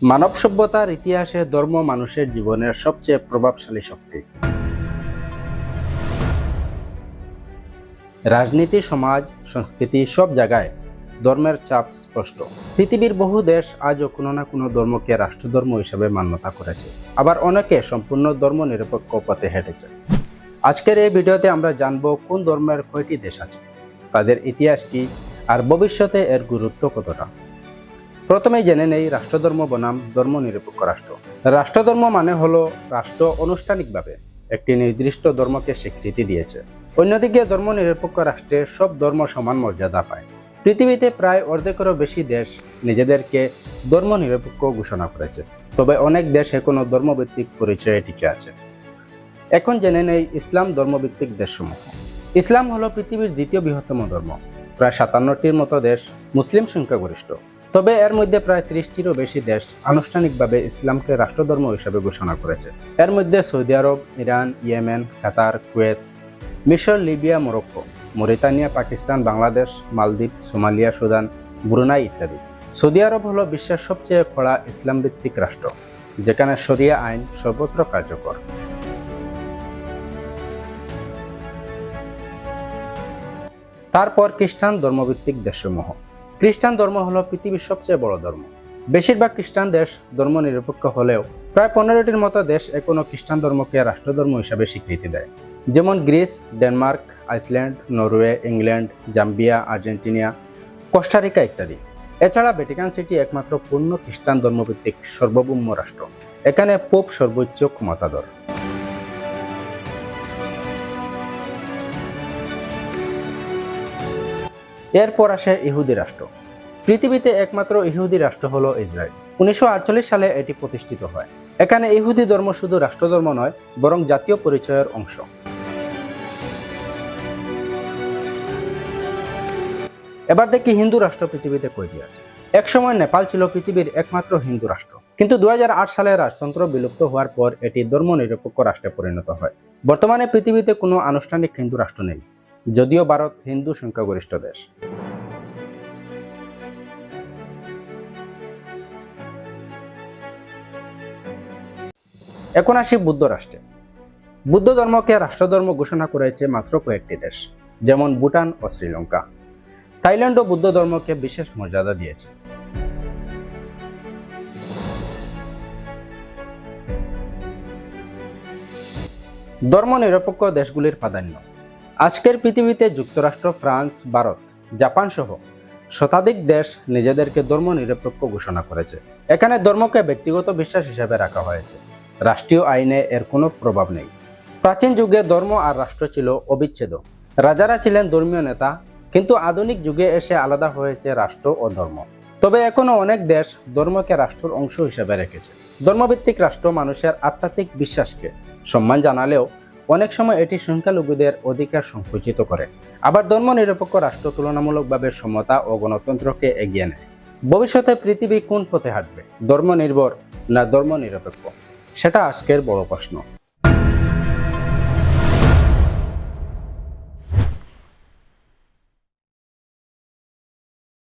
মানব সভ্যতার ইতিহাসে ধর্ম মানুষের জীবনের সবচেয়ে প্রভাবশালী শক্তি। রাজনীতি, সমাজ, সংস্কৃতি সব জায়গায় ধর্মের চাপ স্পষ্ট। পৃথিবীর বহু দেশ আজও কোনো না কোনো ধর্মকে রাষ্ট্রধর্ম হিসেবে মান্যতা করেছে, আবার অনেকে সম্পূর্ণ ধর্ম নিরপেক্ষ পথে হেঁটেছে। আজকের এই ভিডিওতে আমরা জানব কোন ধর্মের কয়টি দেশ আছে, তাদের ইতিহাস কি, আর ভবিষ্যতে এর গুরুত্ব কতটা। প্রথমেই জেনে নেই রাষ্ট্রধর্ম বনাম ধর্মনিরপেক্ষ রাষ্ট্র। রাষ্ট্রধর্ম মানে হলো রাষ্ট্র আনুষ্ঠানিকভাবে একটি নির্দিষ্ট ধর্মকে স্বীকৃতি দিয়েছে। অন্যদিকে ধর্মনিরপেক্ষ রাষ্ট্রে সব ধর্ম সমান মর্যাদা পায়। পৃথিবীতে প্রায় অর্ধেকেরও বেশি দেশ নিজেদেরকে ধর্মনিরপেক্ষ ঘোষণা করেছে, তবে অনেক দেশ এখনো ধর্মভিত্তিক পরিচয়ে টিকে আছে। এখন জেনে নেই ইসলাম ধর্মভিত্তিক দেশসমূহ। ইসলাম হলো পৃথিবীর দ্বিতীয় বৃহত্তম ধর্ম। প্রায় 57টির মতো দেশ মুসলিম সংখ্যাগরিষ্ঠ, তবে এর মধ্যে প্রায় 30টিরও বেশি দেশ আনুষ্ঠানিকভাবে ইসলামকে রাষ্ট্রধর্ম হিসেবে ঘোষণা করেছে। এর মধ্যে সৌদি আরব, ইরান, ইয়েমেন, কাতার, কুয়েত, মিশর, লিবিয়া, মরক্কো, মরিতানিয়া, পাকিস্তান, বাংলাদেশ, মালদ্বীপ, সোমালিয়া, সুদান, ব্রুনাই ইত্যাদি। সৌদি আরব হলো বিশ্বের সবচেয়ে কড়া ইসলাম ভিত্তিক রাষ্ট্র, যেখানে শরিয়া আইন সর্বত্র কার্যকর। তারপর খ্রিস্টান ধর্মভিত্তিক দেশসমূহ। খ্রিস্টান ধর্ম হলো পৃথিবীর সবচেয়ে বড় ধর্ম। বেশিরভাগ খ্রিস্টান দেশ ধর্মনিরপেক্ষ হলেও প্রায় 15টির মতো দেশ এখনো খ্রিস্টান ধর্মকে রাষ্ট্রধর্ম হিসাবে স্বীকৃতি দেয়, যেমন Greece, Denmark, Iceland, Norway, England, Zambia, Argentina, Costa Rica ইত্যাদি। এছাড়া ভ্যাটিকান সিটি একমাত্র পূর্ণ খ্রিস্টান ধর্মভিত্তিক সার্বভৌম রাষ্ট্র। এখানে পোপ সর্বোচ্চ ক্ষমতাধর। এরপর আসে ইহুদি রাষ্ট্র। পৃথিবীতে একমাত্র ইহুদি রাষ্ট্র হলো ইসরায়েল। 1948 সালে এটি প্রতিষ্ঠিত হয়। এখানে ইহুদি ধর্ম শুধু রাষ্ট্রধর্ম নয়, বরং জাতীয় পরিচয়ের অংশ। এবার দেখি হিন্দু রাষ্ট্র পৃথিবীতে কয়টি আছে। একসময় নেপাল ছিল পৃথিবীর একমাত্র হিন্দু রাষ্ট্র, কিন্তু 2008 সালে রাজতন্ত্র বিলুপ্ত হওয়ার পর এটি ধর্মনিরপেক্ষ রাষ্ট্রে পরিণত হয়। বর্তমানে পৃথিবীতে কোনো আনুষ্ঠানিক হিন্দু রাষ্ট্র নেই, যদিও ভারত হিন্দু সংখ্যাগরিষ্ঠ দেশ। এখন আসি বৌদ্ধ রাষ্ট্রে। বুদ্ধ ধর্মকে রাষ্ট্রধর্ম ঘোষণা করেছে মাত্র কয়েকটি দেশ, যেমন ভুটান ও শ্রীলঙ্কা। থাইল্যান্ডও বুদ্ধ ধর্মকে বিশেষ মর্যাদা দিয়েছে। ধর্মনিরপেক্ষ দেশগুলির প্রাধান্য। আজকের পৃথিবীতে যুক্তরাষ্ট্র, ফ্রান্স, ভারত, জাপান সহ শতাধিক দেশ নিজেদেরকে ধর্মনিরপেক্ষ ঘোষণা করেছে। এখানে ধর্মকে ব্যক্তিগত বিশ্বাস হিসেবে রাখা হয়েছে। রাষ্ট্রীয় আইনে এর কোনো প্রভাব নেই। প্রাচীন যুগে ধর্ম আর রাষ্ট্র ছিল অবিচ্ছেদ্য। রাজারা ছিলেন ধর্মীয় নেতা, কিন্তু আধুনিক যুগে এসে আলাদা হয়েছে রাষ্ট্র ও ধর্ম। তবে এখনো অনেক দেশ ধর্মকে রাষ্ট্রের অংশ হিসেবে রেখেছে। ধর্মভিত্তিক রাষ্ট্র মানুষের আধ্যাত্মিক বিশ্বাসকে সম্মান জানালেও অনেক সময় এটি সংখ্যালঘুদের অধিকার সংকুচিত করে। আবার ধর্মনিরপেক্ষ রাষ্ট্র তুলনামূলকভাবে সমতা ও গণতন্ত্রকে এগিয়ে নেয়। ভবিষ্যতে পৃথিবী কোন পথে হাঁটবে, ধর্মনির্ভর না ধর্মনিরপেক্ষ, সেটা আজকের বড় প্রশ্ন।